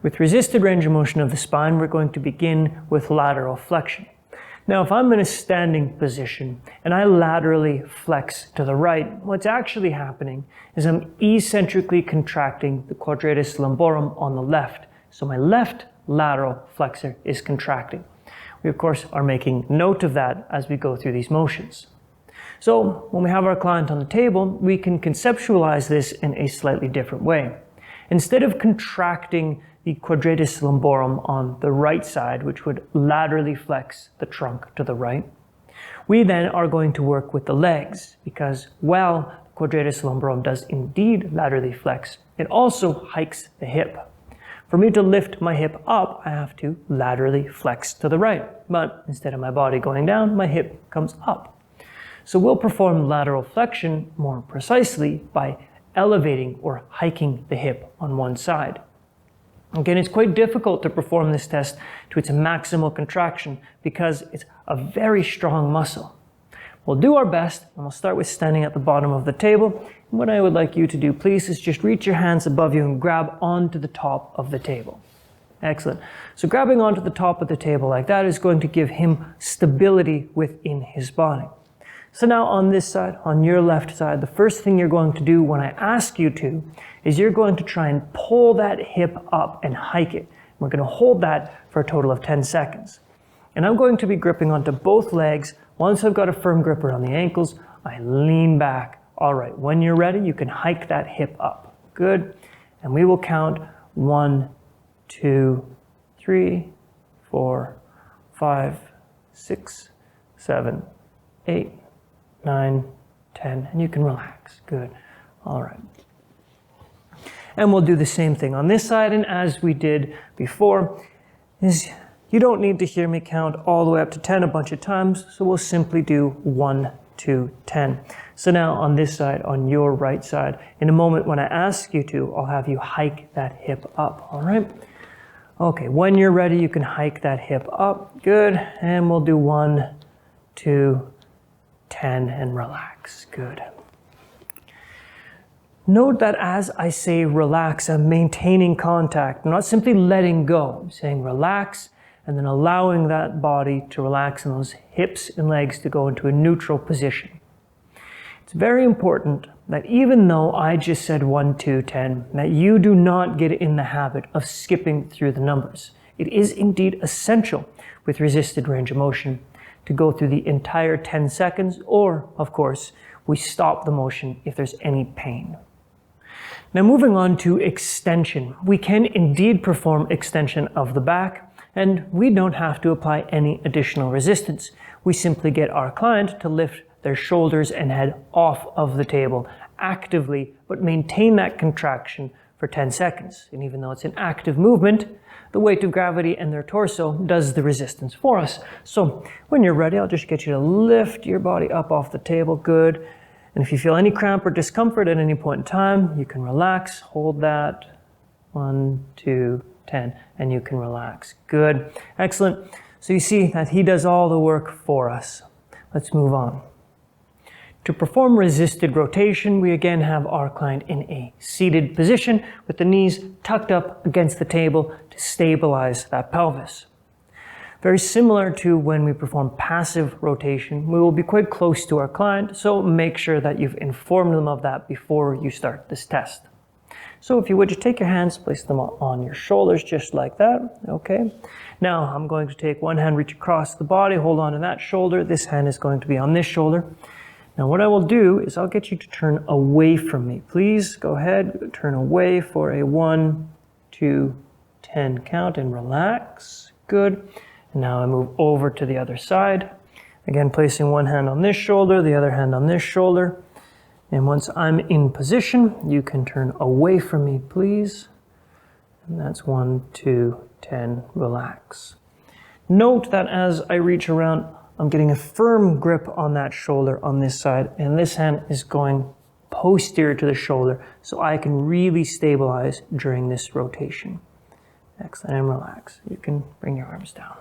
With resisted range of motion of the spine, we're going to begin with lateral flexion. Now, if I'm in a standing position and I laterally flex to the right, what's actually happening is I'm eccentrically contracting the quadratus lumborum on the left. So my left lateral flexor is contracting. We, of course, are making note of that as we go through these motions. So when we have our client on the table, we can conceptualize this in a slightly different way. Instead of contracting the quadratus lumborum on the right side, which would laterally flex the trunk to the right, we then are going to work with the legs because while the quadratus lumborum does indeed laterally flex, it also hikes the hip. For me to lift my hip up, I have to laterally flex to the right, but instead of my body going down, my hip comes up. So we'll perform lateral flexion more precisely by elevating or hiking the hip on one side. Again, it's quite difficult to perform this test to its maximal contraction because it's a very strong muscle. We'll do our best, and we'll start with standing at the bottom of the table. And what I would like you to do, please, is just reach your hands above you and grab onto the top of the table. Excellent. So grabbing onto the top of the table like that is going to give him stability within his body. So now on this side, on your left side, the first thing you're going to do when I ask you to is you're going to try and pull that hip up and hike it. We're going to hold that for a total of 10 seconds. And I'm going to be gripping onto both legs. Once I've got a firm grip around the ankles, I lean back. All right, when you're ready, you can hike that hip up. Good. And we will count 1, 2, 3, 4, 5, 6, 7, 8, 9, 10, and you can relax. Good. All right. And we'll do the same thing on this side, and as we did before, is you don't need to hear me count all the way up to 10 a bunch of times, so we'll simply do 1, 2, 10. So now on this side, on your right side, in a moment when I ask you to, I'll have you hike that hip up, all right? Okay, when you're ready, you can hike that hip up. Good, and we'll do 1, 2, 10, and relax. Good. Note that as I say relax, I'm maintaining contact. I'm not simply letting go. I'm saying relax and then allowing that body to relax and those hips and legs to go into a neutral position. It's very important that even though I just said 1, 2, 10, that you do not get in the habit of skipping through the numbers. It is indeed essential with resisted range of motion to go through the entire 10 seconds, or, of course, we stop the motion if there's any pain. Now moving on to extension. We can indeed perform extension of the back, and we don't have to apply any additional resistance. We simply get our client to lift their shoulders and head off of the table actively, but maintain that contraction for 10 seconds. And even though it's an active movement, the weight of gravity and their torso does the resistance for us. So when you're ready, I'll just get you to lift your body up off the table. Good. And if you feel any cramp or discomfort at any point in time, you can relax. Hold that. 1, 2, 10. And you can relax. Good. Excellent. So you see that he does all the work for us. Let's move on. To perform resisted rotation, we again have our client in a seated position with the knees tucked up against the table to stabilize that pelvis. Very similar to when we perform passive rotation, we will be quite close to our client, so make sure that you've informed them of that before you start this test. So if you would, just take your hands, place them on your shoulders just like that, okay? Now I'm going to take one hand, reach across the body, hold on to that shoulder. This hand is going to be on this shoulder. Now what I will do is I'll get you to turn away from me. Please go ahead, turn away for a 1, 2, 10 count and relax. Good. And now I move over to the other side. Again, placing one hand on this shoulder, the other hand on this shoulder. And once I'm in position, you can turn away from me, please. And that's 1, 2, 10, relax. Note that as I reach around, I'm getting a firm grip on that shoulder on this side, and this hand is going posterior to the shoulder, so I can really stabilize during this rotation. Excellent, and relax. You can bring your arms down.